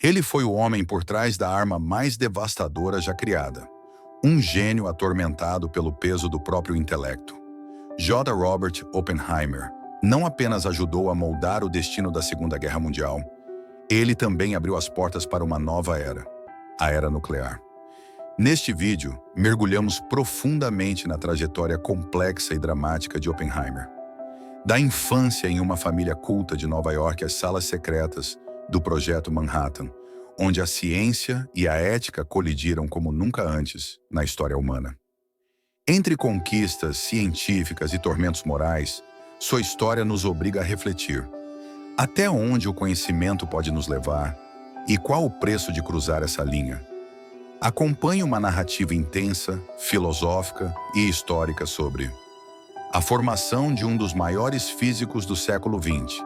Ele foi o homem por trás da arma mais devastadora já criada. Um gênio atormentado pelo peso do próprio intelecto. J. Robert Oppenheimer não apenas ajudou a moldar o destino da Segunda Guerra Mundial, ele também abriu as portas para uma nova era, a era nuclear. Neste vídeo, mergulhamos profundamente na trajetória complexa e dramática de Oppenheimer. Da infância em uma família culta de Nova York às salas secretas do Projeto Manhattan, onde a ciência e a ética colidiram como nunca antes na história humana. Entre conquistas científicas e tormentos morais, sua história nos obriga a refletir. Até onde o conhecimento pode nos levar e qual o preço de cruzar essa linha? Acompanhe uma narrativa intensa, filosófica e histórica sobre a formação de um dos maiores físicos do século XX,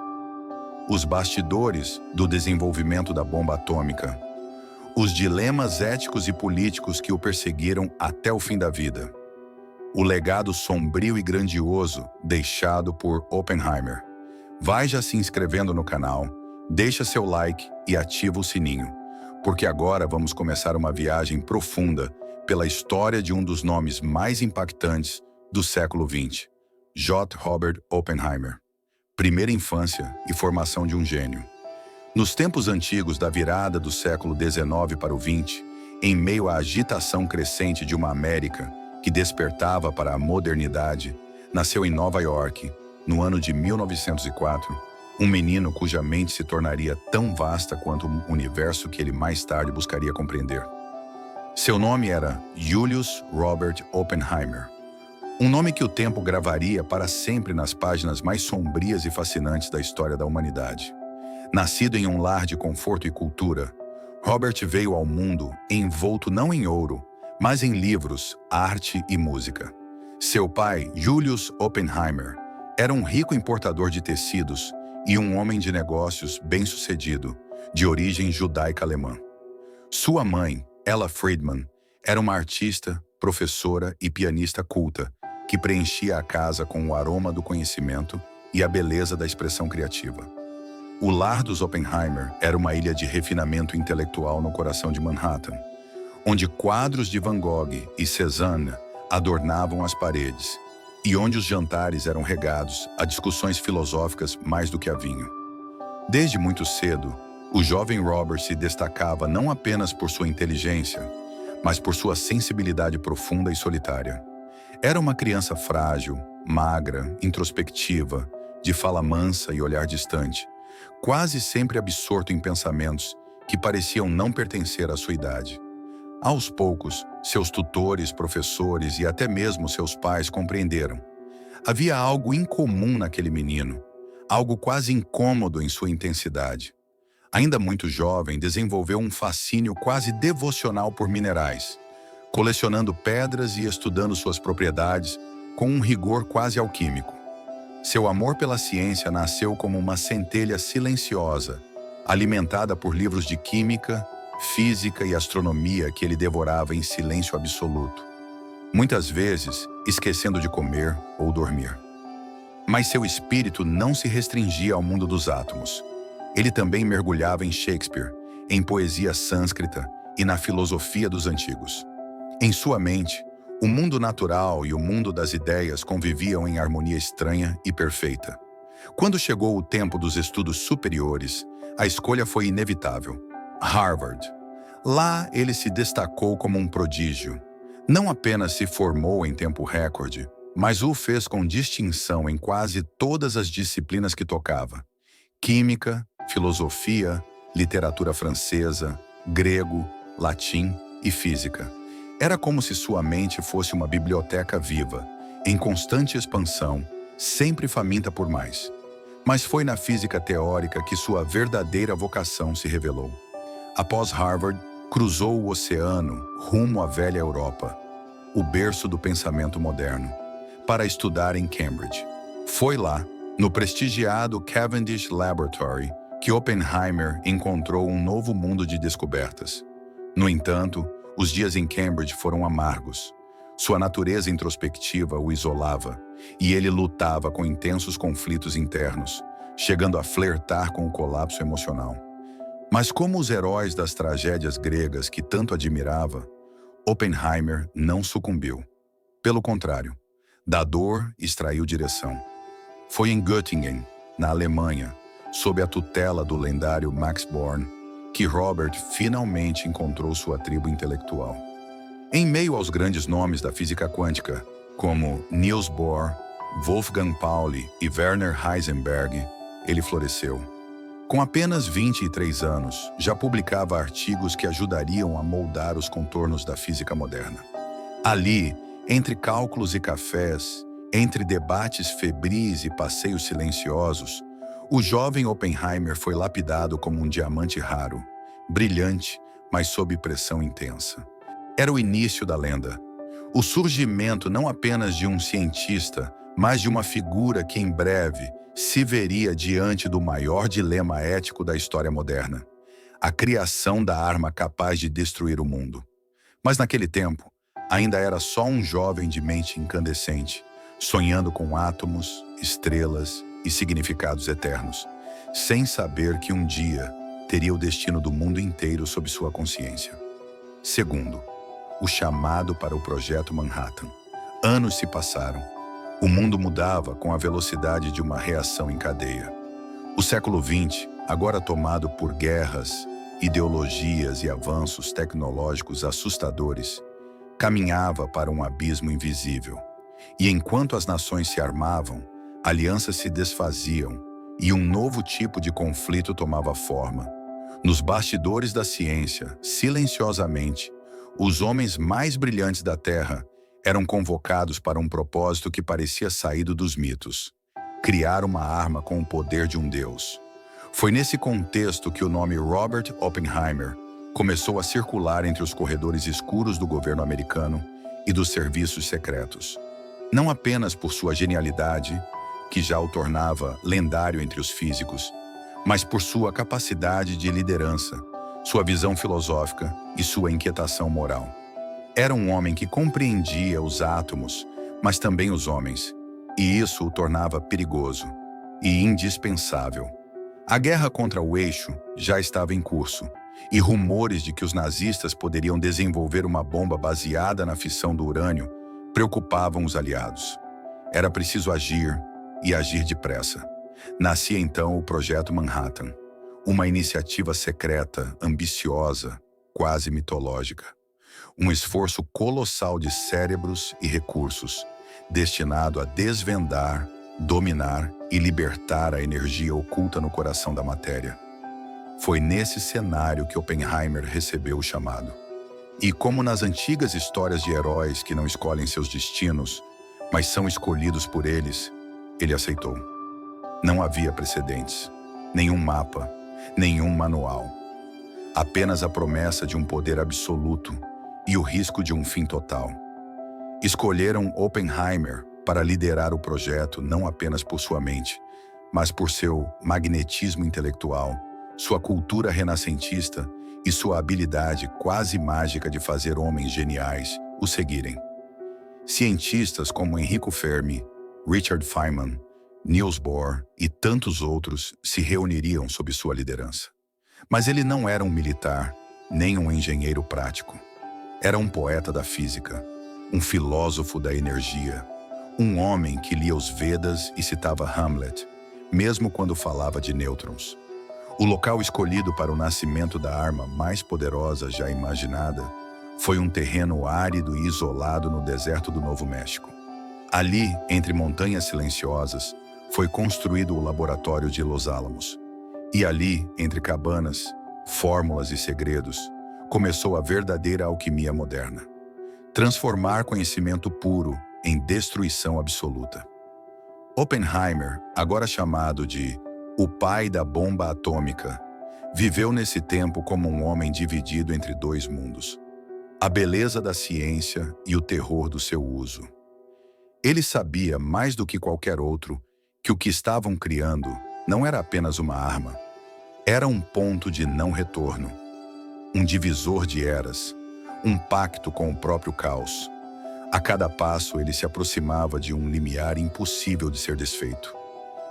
os bastidores do desenvolvimento da bomba atômica, os dilemas éticos e políticos que o perseguiram até o fim da vida, o legado sombrio e grandioso deixado por Oppenheimer. Vai já se inscrevendo no canal, deixa seu like e ativa o sininho, porque agora vamos começar uma viagem profunda pela história de um dos nomes mais impactantes do século XX, J. Robert Oppenheimer. Primeira infância e formação de um gênio. Nos tempos antigos da virada do século XIX para o XX, em meio à agitação crescente de uma América que despertava para a modernidade, nasceu em Nova York, no ano de 1904, um menino cuja mente se tornaria tão vasta quanto o universo que ele mais tarde buscaria compreender. Seu nome era Julius Robert Oppenheimer, um nome que o tempo gravaria para sempre nas páginas mais sombrias e fascinantes da história da humanidade. Nascido em um lar de conforto e cultura, Robert veio ao mundo envolto não em ouro, mas em livros, arte e música. Seu pai, Julius Oppenheimer, era um rico importador de tecidos e um homem de negócios bem-sucedido, de origem judaica-alemã. Sua mãe, Ella Friedman, era uma artista, professora e pianista culta, que preenchia a casa com o aroma do conhecimento e a beleza da expressão criativa. O lar dos Oppenheimer era uma ilha de refinamento intelectual no coração de Manhattan, onde quadros de Van Gogh e Cézanne adornavam as paredes, e onde os jantares eram regados a discussões filosóficas mais do que a vinho. Desde muito cedo, o jovem Robert se destacava não apenas por sua inteligência, mas por sua sensibilidade profunda e solitária. Era uma criança frágil, magra, introspectiva, de fala mansa e olhar distante, quase sempre absorto em pensamentos que pareciam não pertencer à sua idade. Aos poucos, seus tutores, professores e até mesmo seus pais compreenderam. Havia algo incomum naquele menino, algo quase incômodo em sua intensidade. Ainda muito jovem, desenvolveu um fascínio quase devocional por minerais, colecionando pedras e estudando suas propriedades com um rigor quase alquímico. Seu amor pela ciência nasceu como uma centelha silenciosa, alimentada por livros de química, física e astronomia que ele devorava em silêncio absoluto, muitas vezes esquecendo de comer ou dormir. Mas seu espírito não se restringia ao mundo dos átomos. Ele também mergulhava em Shakespeare, em poesia sânscrita e na filosofia dos antigos. Em sua mente, o mundo natural e o mundo das ideias conviviam em harmonia estranha e perfeita. Quando chegou o tempo dos estudos superiores, a escolha foi inevitável. Harvard. Lá ele se destacou como um prodígio. Não apenas se formou em tempo recorde, mas o fez com distinção em quase todas as disciplinas que tocava: química, filosofia, literatura francesa, grego, latim e física. Era como se sua mente fosse uma biblioteca viva, em constante expansão, sempre faminta por mais. Mas foi na física teórica que sua verdadeira vocação se revelou. Após Harvard, cruzou o oceano rumo à velha Europa, o berço do pensamento moderno, para estudar em Cambridge. Foi lá, no prestigiado Cavendish Laboratory, que Oppenheimer encontrou um novo mundo de descobertas. No entanto, os dias em Cambridge foram amargos. Sua natureza introspectiva o isolava, e ele lutava com intensos conflitos internos, chegando a flertar com o colapso emocional. Mas como os heróis das tragédias gregas que tanto admirava, Oppenheimer não sucumbiu. Pelo contrário, da dor extraiu direção. Foi em Göttingen, na Alemanha, sob a tutela do lendário Max Born, que Robert finalmente encontrou sua tribo intelectual. Em meio aos grandes nomes da física quântica, como Niels Bohr, Wolfgang Pauli e Werner Heisenberg, ele floresceu. Com apenas 23 anos, já publicava artigos que ajudariam a moldar os contornos da física moderna. Ali, entre cálculos e cafés, entre debates febris e passeios silenciosos, o jovem Oppenheimer foi lapidado como um diamante raro, brilhante, mas sob pressão intensa. Era o início da lenda. O surgimento não apenas de um cientista, mas de uma figura que em breve se veria diante do maior dilema ético da história moderna: a criação da arma capaz de destruir o mundo. Mas naquele tempo, ainda era só um jovem de mente incandescente, sonhando com átomos, estrelas e significados eternos, sem saber que um dia teria o destino do mundo inteiro sob sua consciência. Segundo, o chamado para o Projeto Manhattan. Anos se passaram. O mundo mudava com a velocidade de uma reação em cadeia. O século XX, agora tomado por guerras, ideologias e avanços tecnológicos assustadores, caminhava para um abismo invisível. E enquanto as nações se armavam, alianças se desfaziam e um novo tipo de conflito tomava forma. Nos bastidores da ciência, silenciosamente, os homens mais brilhantes da Terra eram convocados para um propósito que parecia saído dos mitos: criar uma arma com o poder de um deus. Foi nesse contexto que o nome Robert Oppenheimer começou a circular entre os corredores escuros do governo americano e dos serviços secretos. Não apenas por sua genialidade, que já o tornava lendário entre os físicos, mas por sua capacidade de liderança, sua visão filosófica e sua inquietação moral. Era um homem que compreendia os átomos, mas também os homens, e isso o tornava perigoso e indispensável. A guerra contra o eixo já estava em curso, e rumores de que os nazistas poderiam desenvolver uma bomba baseada na fissão do urânio preocupavam os aliados. Era preciso agir, e agir depressa. Nascia então o Projeto Manhattan, uma iniciativa secreta, ambiciosa, quase mitológica. Um esforço colossal de cérebros e recursos, destinado a desvendar, dominar e libertar a energia oculta no coração da matéria. Foi nesse cenário que Oppenheimer recebeu o chamado. E como nas antigas histórias de heróis que não escolhem seus destinos, mas são escolhidos por eles, ele aceitou. Não havia precedentes, nenhum mapa, nenhum manual. Apenas a promessa de um poder absoluto e o risco de um fim total. Escolheram Oppenheimer para liderar o projeto não apenas por sua mente, mas por seu magnetismo intelectual, sua cultura renascentista e sua habilidade quase mágica de fazer homens geniais o seguirem. Cientistas como Enrico Fermi, Richard Feynman, Niels Bohr e tantos outros se reuniriam sob sua liderança. Mas ele não era um militar, nem um engenheiro prático. Era um poeta da física, um filósofo da energia, um homem que lia os Vedas e citava Hamlet, mesmo quando falava de nêutrons. O local escolhido para o nascimento da arma mais poderosa já imaginada foi um terreno árido e isolado no deserto do Novo México. Ali, entre montanhas silenciosas, foi construído o laboratório de Los Alamos. E ali, entre cabanas, fórmulas e segredos, começou a verdadeira alquimia moderna. Transformar conhecimento puro em destruição absoluta. Oppenheimer, agora chamado de o pai da bomba atômica, viveu nesse tempo como um homem dividido entre dois mundos: a beleza da ciência e o terror do seu uso. Ele sabia, mais do que qualquer outro, que o que estavam criando não era apenas uma arma. Era um ponto de não retorno, um divisor de eras, um pacto com o próprio caos. A cada passo ele se aproximava de um limiar impossível de ser desfeito.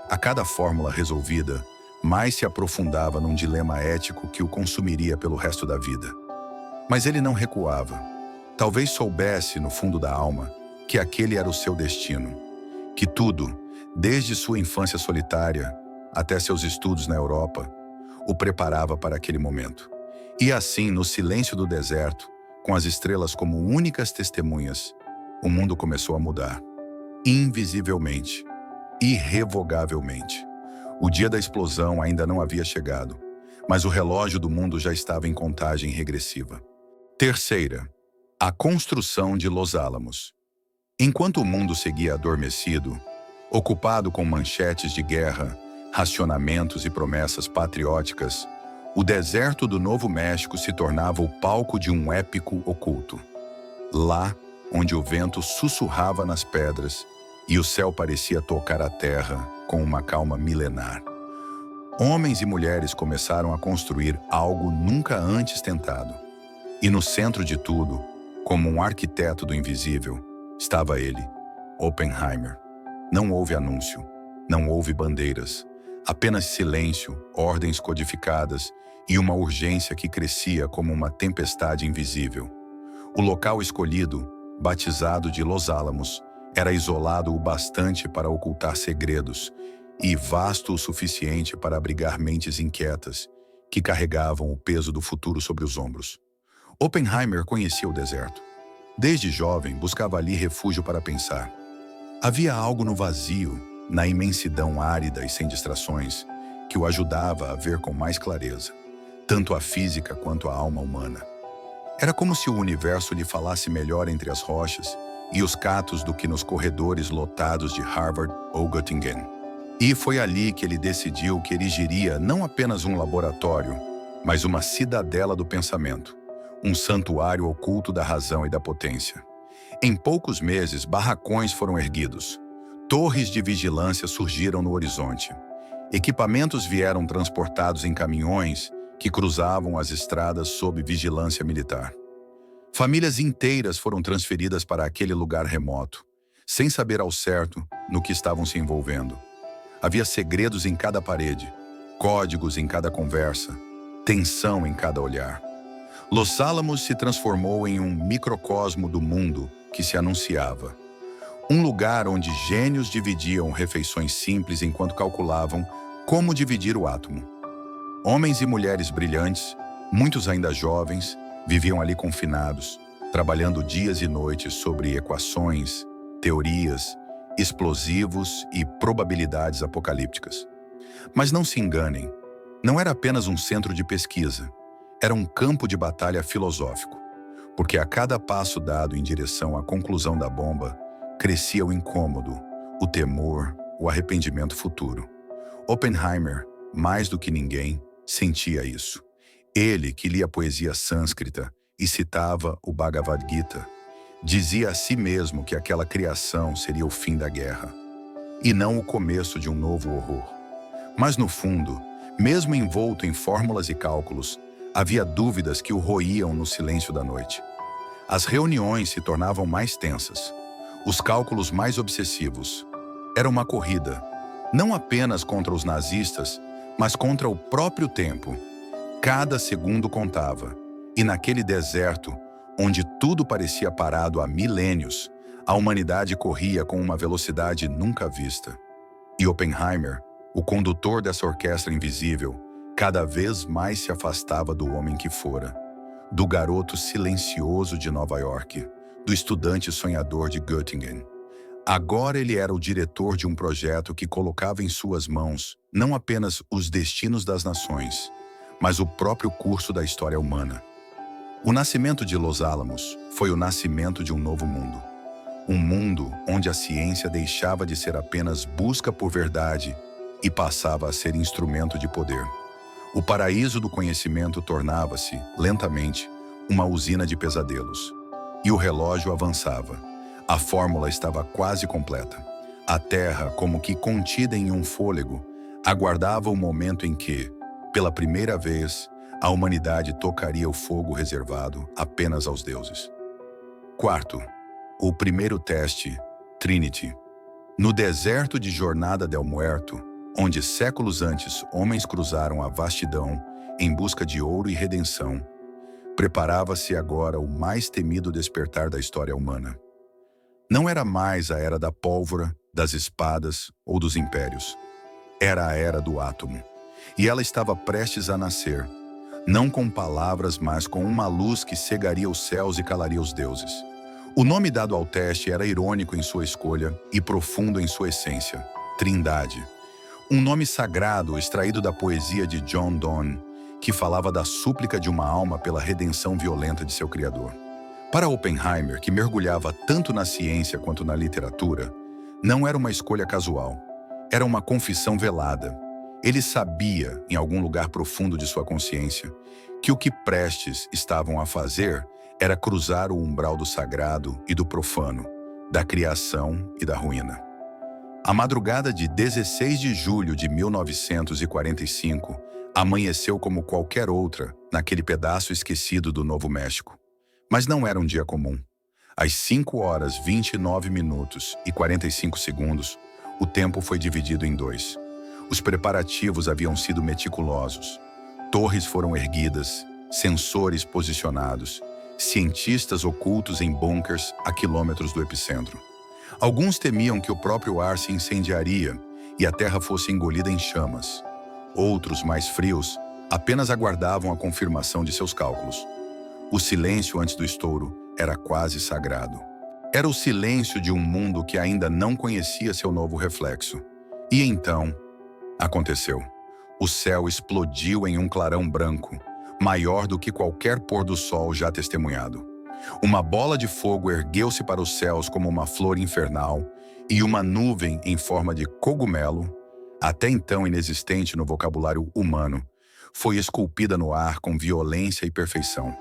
A cada fórmula resolvida, mais se aprofundava num dilema ético que o consumiria pelo resto da vida. Mas ele não recuava. Talvez soubesse, no fundo da alma, que aquele era o seu destino. Que tudo, desde sua infância solitária até seus estudos na Europa, o preparava para aquele momento. E assim, no silêncio do deserto, com as estrelas como únicas testemunhas, o mundo começou a mudar. Invisivelmente, irrevogavelmente. O dia da explosão ainda não havia chegado, mas o relógio do mundo já estava em contagem regressiva. Terceira, a construção de Los Álamos. Enquanto o mundo seguia adormecido, ocupado com manchetes de guerra, racionamentos e promessas patrióticas, o deserto do Novo México se tornava o palco de um épico oculto. Lá, onde o vento sussurrava nas pedras e o céu parecia tocar a terra com uma calma milenar, homens e mulheres começaram a construir algo nunca antes tentado. E no centro de tudo, como um arquiteto do invisível, estava ele, Oppenheimer. Não houve anúncio, não houve bandeiras, apenas silêncio, ordens codificadas e uma urgência que crescia como uma tempestade invisível. O local escolhido, batizado de Los Álamos, era isolado o bastante para ocultar segredos e vasto o suficiente para abrigar mentes inquietas que carregavam o peso do futuro sobre os ombros. Oppenheimer conhecia o deserto. Desde jovem, buscava ali refúgio para pensar. Havia algo no vazio, na imensidão árida e sem distrações, que o ajudava a ver com mais clareza, tanto a física quanto a alma humana. Era como se o universo lhe falasse melhor entre as rochas e os catos do que nos corredores lotados de Harvard ou Göttingen. E foi ali que ele decidiu que erigiria não apenas um laboratório, mas uma cidadela do pensamento, um santuário oculto da razão e da potência. Em poucos meses, barracões foram erguidos. Torres de vigilância surgiram no horizonte. Equipamentos vieram transportados em caminhões que cruzavam as estradas sob vigilância militar. Famílias inteiras foram transferidas para aquele lugar remoto, sem saber ao certo no que estavam se envolvendo. Havia segredos em cada parede, códigos em cada conversa, tensão em cada olhar. Los Álamos se transformou em um microcosmo do mundo que se anunciava. Um lugar onde gênios dividiam refeições simples enquanto calculavam como dividir o átomo. Homens e mulheres brilhantes, muitos ainda jovens, viviam ali confinados, trabalhando dias e noites sobre equações, teorias, explosivos e probabilidades apocalípticas. Mas não se enganem, não era apenas um centro de pesquisa, era um campo de batalha filosófico, porque a cada passo dado em direção à conclusão da bomba, crescia o incômodo, o temor, o arrependimento futuro. Oppenheimer, mais do que ninguém, sentia isso. Ele, que lia poesia sânscrita e citava o Bhagavad Gita, dizia a si mesmo que aquela criação seria o fim da guerra, e não o começo de um novo horror. Mas no fundo, mesmo envolto em fórmulas e cálculos, havia dúvidas que o roíam no silêncio da noite. As reuniões se tornavam mais tensas, os cálculos mais obsessivos. Era uma corrida, não apenas contra os nazistas, mas contra o próprio tempo. Cada segundo contava, e naquele deserto, onde tudo parecia parado há milênios, a humanidade corria com uma velocidade nunca vista. E Oppenheimer, o condutor dessa orquestra invisível, cada vez mais se afastava do homem que fora, do garoto silencioso de Nova York, do estudante sonhador de Göttingen. Agora ele era o diretor de um projeto que colocava em suas mãos não apenas os destinos das nações, mas o próprio curso da história humana. O nascimento de Los Álamos foi o nascimento de um novo mundo. Um mundo onde a ciência deixava de ser apenas busca por verdade e passava a ser instrumento de poder. O paraíso do conhecimento tornava-se, lentamente, uma usina de pesadelos. E o relógio avançava. A fórmula estava quase completa. A Terra, como que contida em um fôlego, aguardava o momento em que, pela primeira vez, a humanidade tocaria o fogo reservado apenas aos deuses. Quarto, o primeiro teste, Trinity. No deserto de Jornada del Muerto, onde séculos antes homens cruzaram a vastidão em busca de ouro e redenção, preparava-se agora o mais temido despertar da história humana. Não era mais a era da pólvora, das espadas ou dos impérios. Era a era do átomo. E ela estava prestes a nascer, não com palavras, mas com uma luz que cegaria os céus e calaria os deuses. O nome dado ao teste era irônico em sua escolha e profundo em sua essência: Trindade. Um nome sagrado extraído da poesia de John Donne, que falava da súplica de uma alma pela redenção violenta de seu criador. Para Oppenheimer, que mergulhava tanto na ciência quanto na literatura, não era uma escolha casual. Era uma confissão velada. Ele sabia, em algum lugar profundo de sua consciência, que o que prestes estavam a fazer era cruzar o umbral do sagrado e do profano, da criação e da ruína. A madrugada de 16 de julho de 1945 amanheceu como qualquer outra naquele pedaço esquecido do Novo México. Mas não era um dia comum. Às 5 horas, 29 minutos e 45 segundos, o tempo foi dividido em dois. Os preparativos haviam sido meticulosos. Torres foram erguidas, sensores posicionados, cientistas ocultos em bunkers a quilômetros do epicentro. Alguns temiam que o próprio ar se incendiaria e a terra fosse engolida em chamas. Outros, mais frios, apenas aguardavam a confirmação de seus cálculos. O silêncio antes do estouro era quase sagrado. Era o silêncio de um mundo que ainda não conhecia seu novo reflexo. E então, aconteceu. O céu explodiu em um clarão branco, maior do que qualquer pôr do sol já testemunhado. Uma bola de fogo ergueu-se para os céus como uma flor infernal, e uma nuvem em forma de cogumelo, até então inexistente no vocabulário humano, foi esculpida no ar com violência e perfeição.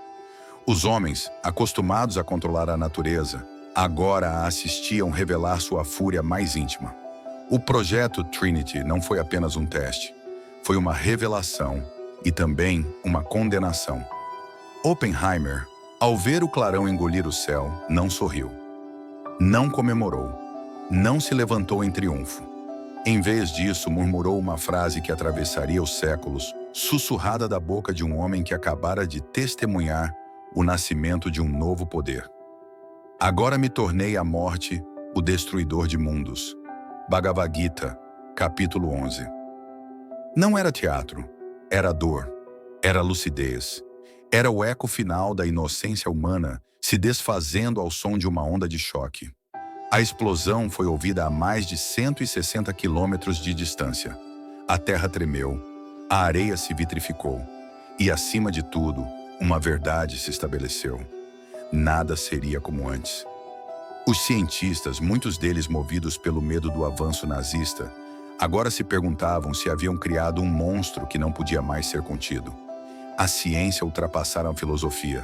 Os homens, acostumados a controlar a natureza, agora a assistiam revelar sua fúria mais íntima. O projeto Trinity não foi apenas um teste, foi uma revelação e também uma condenação. Oppenheimer, ao ver o clarão engolir o céu, não sorriu. Não comemorou. Não se levantou em triunfo. Em vez disso, murmurou uma frase que atravessaria os séculos, sussurrada da boca de um homem que acabara de testemunhar o nascimento de um novo poder. Agora me tornei a morte, o destruidor de mundos. Bhagavad Gita, capítulo 11. Não era teatro, era dor, era lucidez. Era o eco final da inocência humana se desfazendo ao som de uma onda de choque. A explosão foi ouvida a mais de 160 quilômetros de distância. A terra tremeu, a areia se vitrificou e, acima de tudo, uma verdade se estabeleceu. Nada seria como antes. Os cientistas, muitos deles movidos pelo medo do avanço nazista, agora se perguntavam se haviam criado um monstro que não podia mais ser contido. A ciência ultrapassara a filosofia.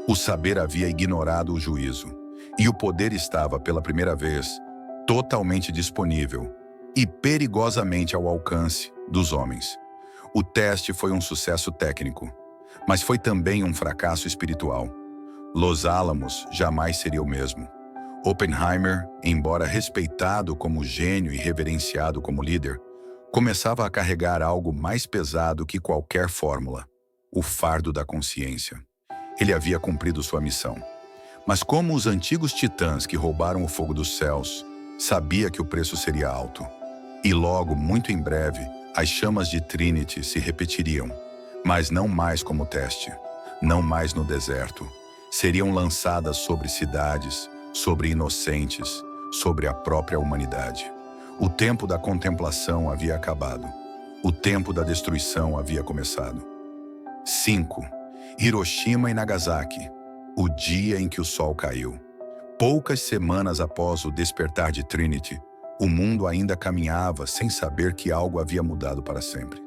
O saber havia ignorado o juízo. E o poder estava, pela primeira vez, totalmente disponível e perigosamente ao alcance dos homens. O teste foi um sucesso técnico, mas foi também um fracasso espiritual. Los Alamos jamais seria o mesmo. Oppenheimer, embora respeitado como gênio e reverenciado como líder, começava a carregar algo mais pesado que qualquer fórmula: o fardo da consciência. Ele havia cumprido sua missão. Mas como os antigos titãs que roubaram o fogo dos céus, sabia que o preço seria alto. E logo, muito em breve, as chamas de Trinity se repetiriam, mas não mais como teste, não mais no deserto. Seriam lançadas sobre cidades, sobre inocentes, sobre a própria humanidade. O tempo da contemplação havia acabado. O tempo da destruição havia começado. 5. Hiroshima e Nagasaki. O dia em que o sol caiu. Poucas semanas após o despertar de Trinity, o mundo ainda caminhava sem saber que algo havia mudado para sempre.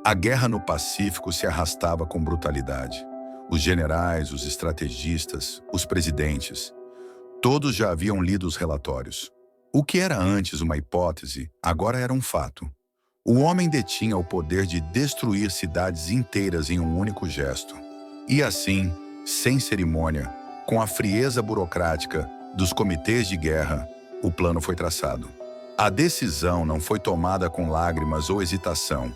A guerra no Pacífico se arrastava com brutalidade. Os generais, os estrategistas, os presidentes, todos já haviam lido os relatórios. O que era antes uma hipótese, agora era um fato. O homem detinha o poder de destruir cidades inteiras em um único gesto. E assim, sem cerimônia, com a frieza burocrática dos comitês de guerra, o plano foi traçado. A decisão não foi tomada com lágrimas ou hesitação.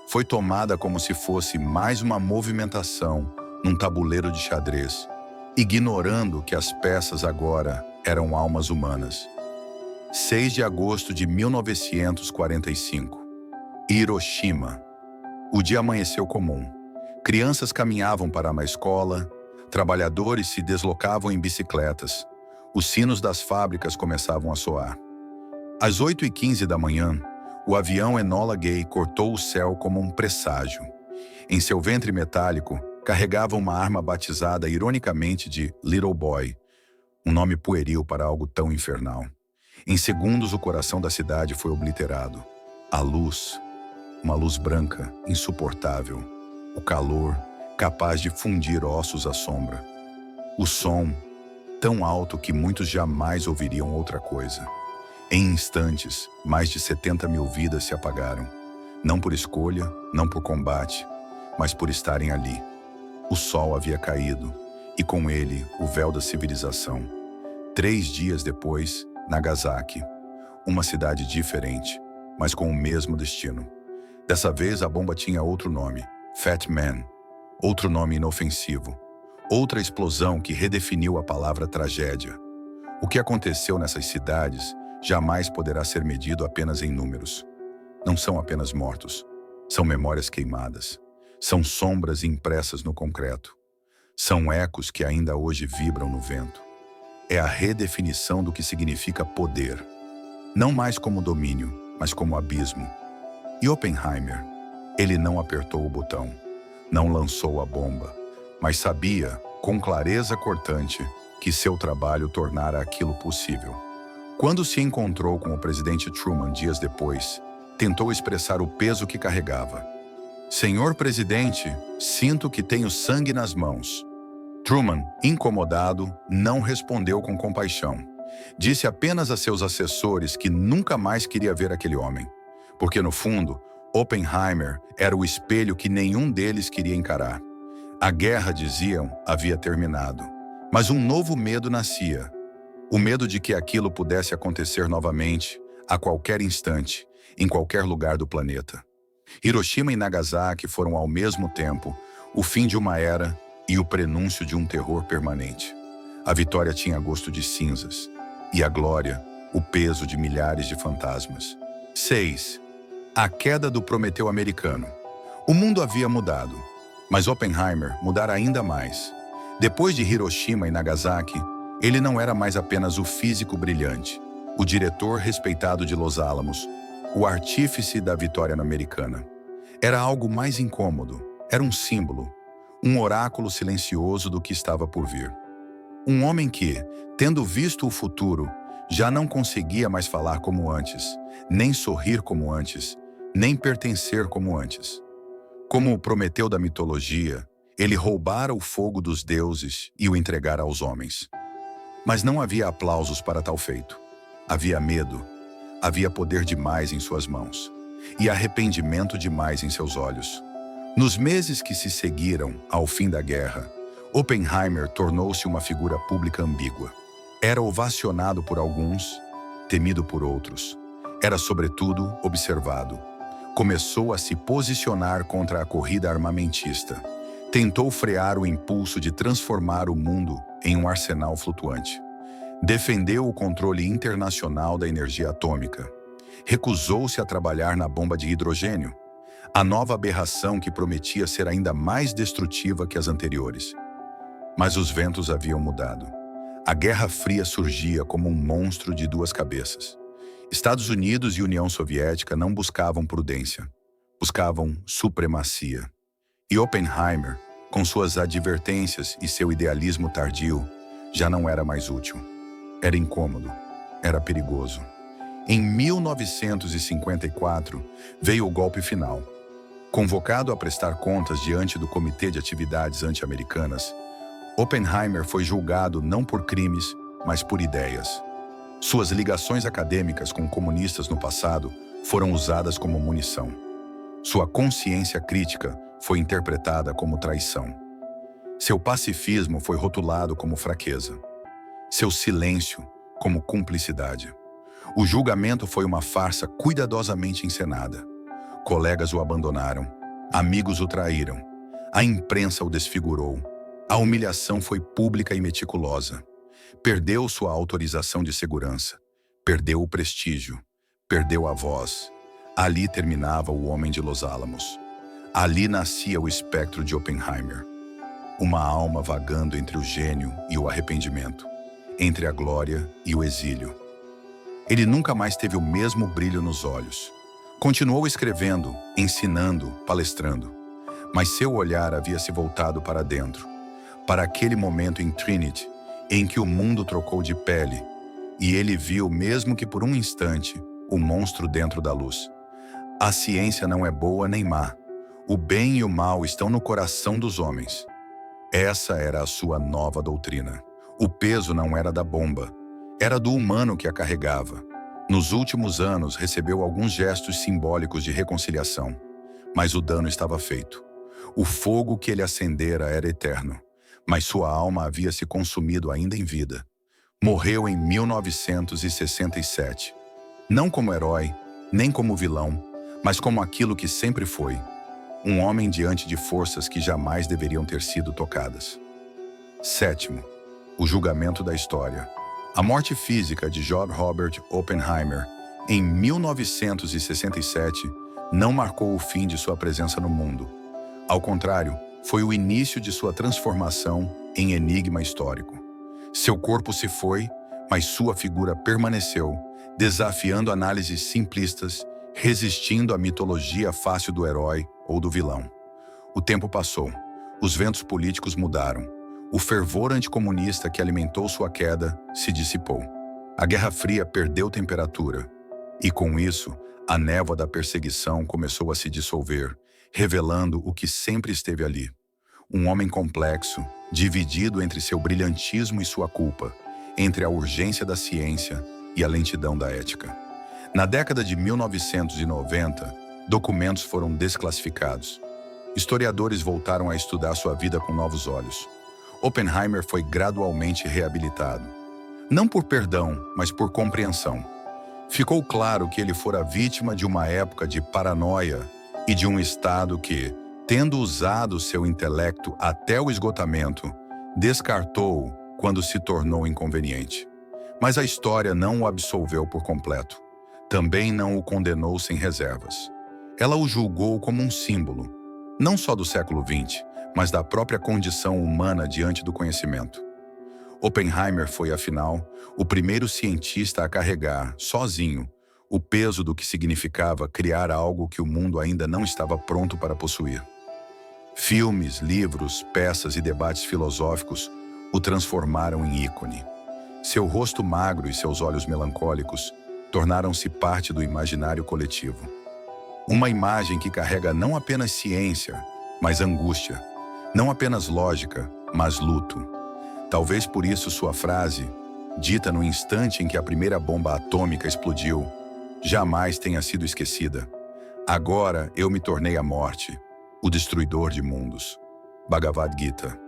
Foi tomada como se fosse mais uma movimentação num tabuleiro de xadrez, ignorando que as peças agora eram almas humanas. 6 de agosto de 1945. Hiroshima. O dia amanheceu comum. Crianças caminhavam para uma escola, trabalhadores se deslocavam em bicicletas. Os sinos das fábricas começavam a soar. Às 8h15 da manhã, o avião Enola Gay cortou o céu como um presságio. Em seu ventre metálico, carregava uma arma batizada ironicamente de Little Boy, um nome pueril para algo tão infernal. Em segundos, o coração da cidade foi obliterado. A luz, uma luz branca, insuportável. O calor, capaz de fundir ossos à sombra. O som, tão alto que muitos jamais ouviriam outra coisa. Em instantes, mais de 70 mil vidas se apagaram. Não por escolha, não por combate, mas por estarem ali. O sol havia caído, e com ele o véu da civilização. 3 dias depois, Nagasaki. Uma cidade diferente, mas com o mesmo destino. Dessa vez a bomba tinha outro nome, Fat Man. Outro nome inofensivo. Outra explosão que redefiniu a palavra tragédia. O que aconteceu nessas cidades jamais poderá ser medido apenas em números. Não são apenas mortos. São memórias queimadas. São sombras impressas no concreto. São ecos que ainda hoje vibram no vento. É a redefinição do que significa poder. Não mais como domínio, mas como abismo. E Oppenheimer, ele não apertou o botão, não lançou a bomba, mas sabia, com clareza cortante, que seu trabalho tornara aquilo possível. Quando se encontrou com o presidente Truman dias depois, tentou expressar o peso que carregava. Senhor presidente, sinto que tenho sangue nas mãos. Truman, incomodado, não respondeu com compaixão. Disse apenas a seus assessores que nunca mais queria ver aquele homem. Porque, no fundo, Oppenheimer era o espelho que nenhum deles queria encarar. A guerra, diziam, havia terminado. Mas um novo medo nascia. O medo de que aquilo pudesse acontecer novamente, a qualquer instante, em qualquer lugar do planeta. Hiroshima e Nagasaki foram ao mesmo tempo o fim de uma era e o prenúncio de um terror permanente. A vitória tinha gosto de cinzas, e a glória, o peso de milhares de fantasmas. 6. A queda do Prometeu americano. O mundo havia mudado, mas Oppenheimer mudara ainda mais. Depois de Hiroshima e Nagasaki, ele não era mais apenas o físico brilhante, o diretor respeitado de Los Alamos, o artífice da vitória americana. Era algo mais incômodo, era um símbolo, um oráculo silencioso do que estava por vir. Um homem que, tendo visto o futuro, já não conseguia mais falar como antes, nem sorrir como antes, nem pertencer como antes. Como o Prometeu da mitologia, ele roubara o fogo dos deuses e o entregara aos homens. Mas não havia aplausos para tal feito. Havia medo, havia poder demais em suas mãos, e arrependimento demais em seus olhos. Nos meses que se seguiram ao fim da guerra, Oppenheimer tornou-se uma figura pública ambígua. Era ovacionado por alguns, temido por outros. Era, sobretudo, observado. Começou a se posicionar contra a corrida armamentista. Tentou frear o impulso de transformar o mundo em um arsenal flutuante. Defendeu o controle internacional da energia atômica. Recusou-se a trabalhar na bomba de hidrogênio, a nova aberração que prometia ser ainda mais destrutiva que as anteriores. Mas os ventos haviam mudado. A Guerra Fria surgia como um monstro de duas cabeças. Estados Unidos e União Soviética não buscavam prudência, buscavam supremacia. E Oppenheimer, com suas advertências e seu idealismo tardio, já não era mais útil. Era incômodo, era perigoso. Em 1954, veio o golpe final. Convocado a prestar contas diante do Comitê de Atividades Anti-Americanas, Oppenheimer foi julgado não por crimes, mas por ideias. Suas ligações acadêmicas com comunistas no passado foram usadas como munição. Sua consciência crítica foi interpretada como traição. Seu pacifismo foi rotulado como fraqueza. Seu silêncio como cumplicidade. O julgamento foi uma farsa cuidadosamente encenada. Colegas o abandonaram, amigos o traíram, a imprensa o desfigurou. A humilhação foi pública e meticulosa. Perdeu sua autorização de segurança, perdeu o prestígio, perdeu a voz. Ali terminava o Homem de Los Alamos. Ali nascia o espectro de Oppenheimer. Uma alma vagando entre o gênio e o arrependimento, entre a glória e o exílio. Ele nunca mais teve o mesmo brilho nos olhos. Continuou escrevendo, ensinando, palestrando. Mas seu olhar havia se voltado para dentro, para aquele momento em Trinity, em que o mundo trocou de pele, e ele viu, mesmo que por um instante, o monstro dentro da luz. A ciência não é boa nem má. O bem e o mal estão no coração dos homens. Essa era a sua nova doutrina. O peso não era da bomba, era do humano que a carregava. Nos últimos anos, recebeu alguns gestos simbólicos de reconciliação, mas o dano estava feito. O fogo que ele acendera era eterno, mas sua alma havia se consumido ainda em vida. Morreu em 1967. Não como herói, nem como vilão, mas como aquilo que sempre foi. Um homem diante de forças que jamais deveriam ter sido tocadas. Sétimo, o julgamento da história. A morte física de J. Robert Oppenheimer, em 1967, não marcou o fim de sua presença no mundo. Ao contrário, foi o início de sua transformação em enigma histórico. Seu corpo se foi, mas sua figura permaneceu, desafiando análises simplistas, resistindo à mitologia fácil do herói ou do vilão. O tempo passou, os ventos políticos mudaram, o fervor anticomunista que alimentou sua queda se dissipou. A Guerra Fria perdeu temperatura, e com isso, a névoa da perseguição começou a se dissolver, revelando o que sempre esteve ali. Um homem complexo, dividido entre seu brilhantismo e sua culpa, entre a urgência da ciência e a lentidão da ética. Na década de 1990, documentos foram desclassificados. Historiadores voltaram a estudar sua vida com novos olhos. Oppenheimer foi gradualmente reabilitado. Não por perdão, mas por compreensão. Ficou claro que ele fora vítima de uma época de paranoia e de um Estado que, tendo usado seu intelecto até o esgotamento, descartou-o quando se tornou inconveniente. Mas a história não o absolveu por completo. Também não o condenou sem reservas. Ela o julgou como um símbolo, não só do século XX, mas da própria condição humana diante do conhecimento. Oppenheimer foi, afinal, o primeiro cientista a carregar, sozinho, o peso do que significava criar algo que o mundo ainda não estava pronto para possuir. Filmes, livros, peças e debates filosóficos o transformaram em ícone. Seu rosto magro e seus olhos melancólicos tornaram-se parte do imaginário coletivo. Uma imagem que carrega não apenas ciência, mas angústia, não apenas lógica, mas luto. Talvez por isso sua frase, dita no instante em que a primeira bomba atômica explodiu, jamais tenha sido esquecida. Agora eu me tornei a morte, o destruidor de mundos. Bhagavad Gita.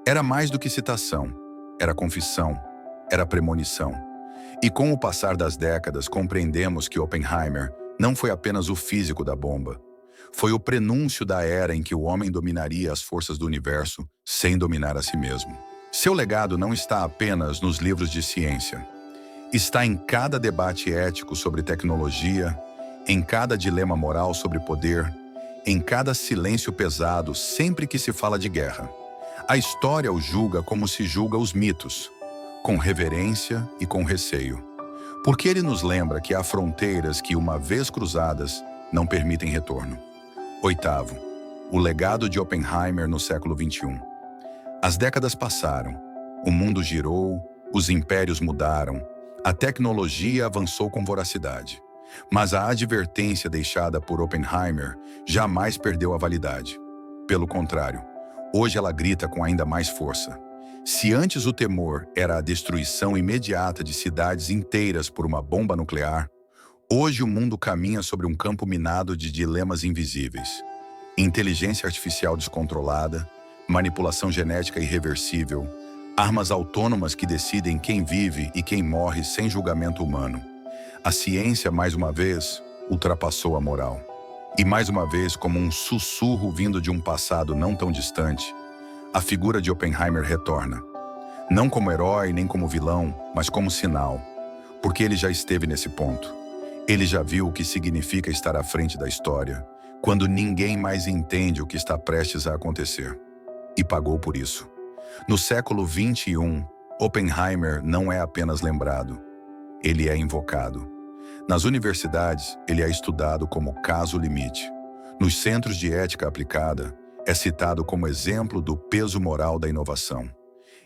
Era mais do que citação, era confissão, era premonição. E com o passar das décadas compreendemos que Oppenheimer não foi apenas o físico da bomba. Foi o prenúncio da era em que o homem dominaria as forças do universo sem dominar a si mesmo. Seu legado não está apenas nos livros de ciência. Está em cada debate ético sobre tecnologia, em cada dilema moral sobre poder, em cada silêncio pesado sempre que se fala de guerra. A história o julga como se julga os mitos, com reverência e com receio. Porque ele nos lembra que há fronteiras que, uma vez cruzadas, não permitem retorno. Oitavo, o legado de Oppenheimer no século XXI. As décadas passaram, o mundo girou, os impérios mudaram, a tecnologia avançou com voracidade. Mas a advertência deixada por Oppenheimer jamais perdeu a validade. Pelo contrário, hoje ela grita com ainda mais força. Se antes o temor era a destruição imediata de cidades inteiras por uma bomba nuclear, hoje o mundo caminha sobre um campo minado de dilemas invisíveis. Inteligência artificial descontrolada, manipulação genética irreversível, armas autônomas que decidem quem vive e quem morre sem julgamento humano. A ciência, mais uma vez, ultrapassou a moral. E mais uma vez, como um sussurro vindo de um passado não tão distante, a figura de Oppenheimer retorna. Não como herói nem como vilão, mas como sinal. Porque ele já esteve nesse ponto. Ele já viu o que significa estar à frente da história, quando ninguém mais entende o que está prestes a acontecer. E pagou por isso. No século XXI, Oppenheimer não é apenas lembrado, ele é invocado. Nas universidades, ele é estudado como caso limite. Nos centros de ética aplicada, é citado como exemplo do peso moral da inovação.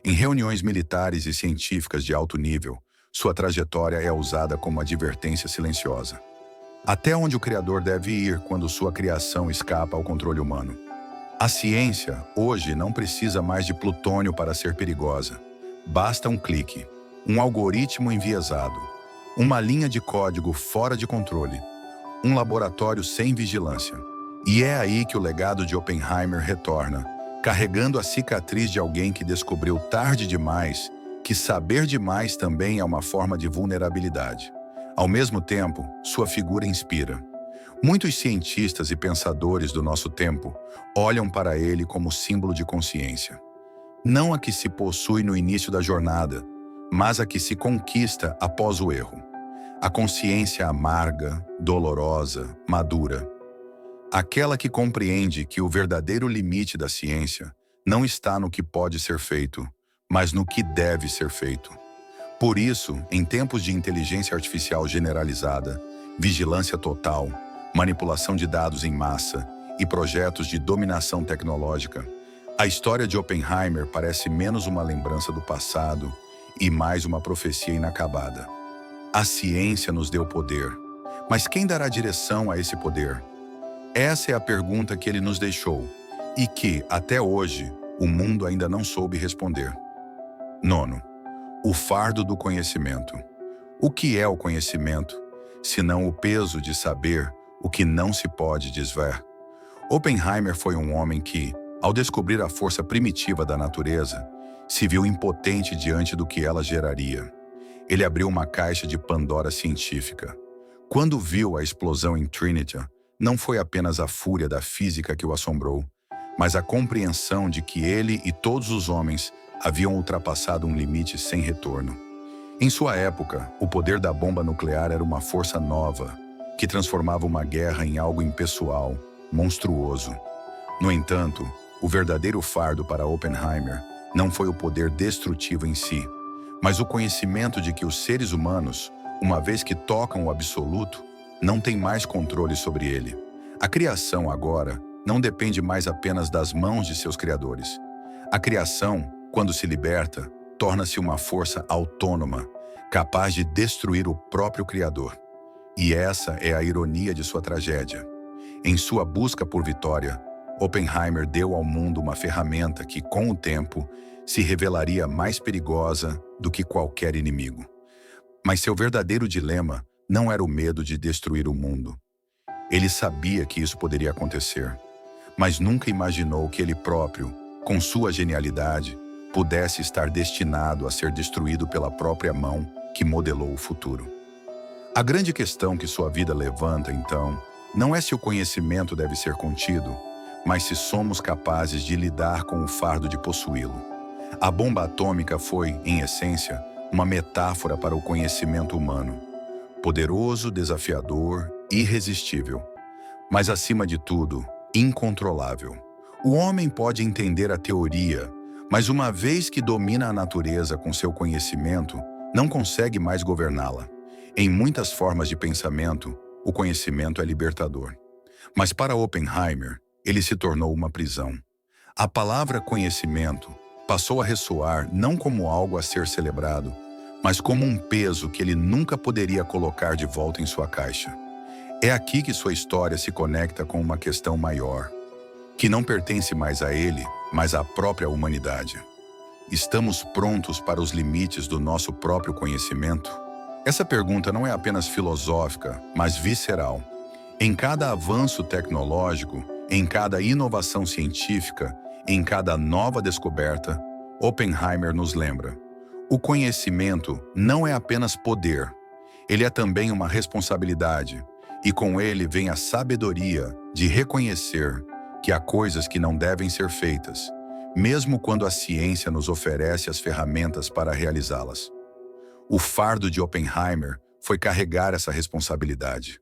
Em reuniões militares e científicas de alto nível, sua trajetória é usada como advertência silenciosa. Até onde o criador deve ir quando sua criação escapa ao controle humano? A ciência, hoje, não precisa mais de plutônio para ser perigosa. Basta um clique, um algoritmo enviesado, uma linha de código fora de controle, um laboratório sem vigilância. E é aí que o legado de Oppenheimer retorna, carregando a cicatriz de alguém que descobriu tarde demais que saber demais também é uma forma de vulnerabilidade. Ao mesmo tempo, sua figura inspira. Muitos cientistas e pensadores do nosso tempo olham para ele como símbolo de consciência. Não a que se possui no início da jornada, mas a que se conquista após o erro. A consciência amarga, dolorosa, madura. Aquela que compreende que o verdadeiro limite da ciência não está no que pode ser feito, mas no que deve ser feito. Por isso, em tempos de inteligência artificial generalizada, vigilância total, manipulação de dados em massa e projetos de dominação tecnológica, a história de Oppenheimer parece menos uma lembrança do passado e mais uma profecia inacabada. A ciência nos deu poder, mas quem dará direção a esse poder? Essa é a pergunta que ele nos deixou e que, até hoje, o mundo ainda não soube responder. Nono, o fardo do conhecimento. O que é o conhecimento, senão o peso de saber o que não se pode desver? Oppenheimer foi um homem que, ao descobrir a força primitiva da natureza, se viu impotente diante do que ela geraria. Ele abriu uma caixa de Pandora científica. Quando viu a explosão em Trinity, não foi apenas a fúria da física que o assombrou, mas a compreensão de que ele e todos os homens haviam ultrapassado um limite sem retorno. Em sua época, o poder da bomba nuclear era uma força nova, que transformava uma guerra em algo impessoal, monstruoso. No entanto, o verdadeiro fardo para Oppenheimer não foi o poder destrutivo em si, mas o conhecimento de que os seres humanos, uma vez que tocam o absoluto, não têm mais controle sobre ele. A criação, agora, não depende mais apenas das mãos de seus criadores. A criação, quando se liberta, torna-se uma força autônoma, capaz de destruir o próprio Criador. E essa é a ironia de sua tragédia. Em sua busca por vitória, Oppenheimer deu ao mundo uma ferramenta que, com o tempo, se revelaria mais perigosa do que qualquer inimigo. Mas seu verdadeiro dilema não era o medo de destruir o mundo. Ele sabia que isso poderia acontecer, mas nunca imaginou que ele próprio, com sua genialidade, pudesse estar destinado a ser destruído pela própria mão que modelou o futuro. A grande questão que sua vida levanta, então, não é se o conhecimento deve ser contido, mas se somos capazes de lidar com o fardo de possuí-lo. A bomba atômica foi, em essência, uma metáfora para o conhecimento humano. Poderoso, desafiador, irresistível, mas, acima de tudo, incontrolável. O homem pode entender a teoria, mas uma vez que domina a natureza com seu conhecimento, não consegue mais governá-la. Em muitas formas de pensamento, o conhecimento é libertador. Mas para Oppenheimer, ele se tornou uma prisão. A palavra conhecimento passou a ressoar não como algo a ser celebrado, mas como um peso que ele nunca poderia colocar de volta em sua caixa. É aqui que sua história se conecta com uma questão maior, que não pertence mais a ele, mas à própria humanidade. Estamos prontos para os limites do nosso próprio conhecimento? Essa pergunta não é apenas filosófica, mas visceral. Em cada avanço tecnológico, em cada inovação científica, em cada nova descoberta, Oppenheimer nos lembra: o conhecimento não é apenas poder, ele é também uma responsabilidade, e com ele vem a sabedoria de reconhecer que há coisas que não devem ser feitas, mesmo quando a ciência nos oferece as ferramentas para realizá-las. O fardo de Oppenheimer foi carregar essa responsabilidade.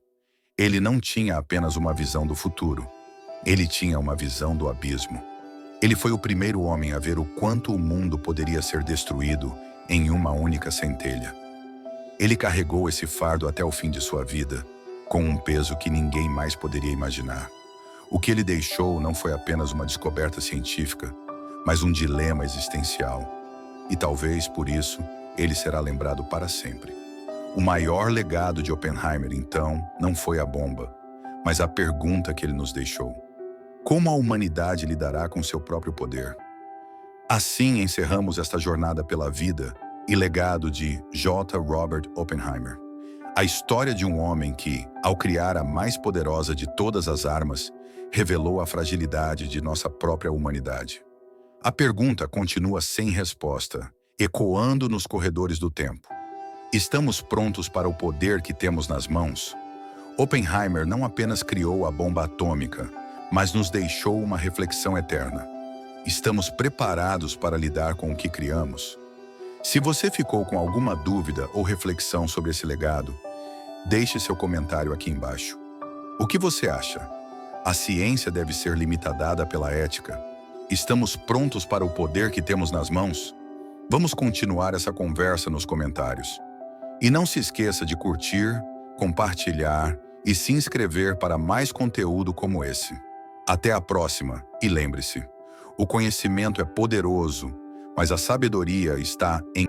Ele não tinha apenas uma visão do futuro, ele tinha uma visão do abismo. Ele foi o primeiro homem a ver o quanto o mundo poderia ser destruído em uma única centelha. Ele carregou esse fardo até o fim de sua vida, com um peso que ninguém mais poderia imaginar. O que ele deixou não foi apenas uma descoberta científica, mas um dilema existencial. E talvez, por isso, ele será lembrado para sempre. O maior legado de Oppenheimer, então, não foi a bomba, mas a pergunta que ele nos deixou. Como a humanidade lidará com seu próprio poder? Assim encerramos esta jornada pela vida e legado de J. Robert Oppenheimer. A história de um homem que, ao criar a mais poderosa de todas as armas, revelou a fragilidade de nossa própria humanidade. A pergunta continua sem resposta, ecoando nos corredores do tempo. Estamos prontos para o poder que temos nas mãos? Oppenheimer não apenas criou a bomba atômica, mas nos deixou uma reflexão eterna. Estamos preparados para lidar com o que criamos? Se você ficou com alguma dúvida ou reflexão sobre esse legado, deixe seu comentário aqui embaixo. O que você acha? A ciência deve ser limitada pela ética? Estamos prontos para o poder que temos nas mãos? Vamos continuar essa conversa nos comentários. E não se esqueça de curtir, compartilhar e se inscrever para mais conteúdo como esse. Até a próxima e lembre-se, o conhecimento é poderoso, mas a sabedoria está em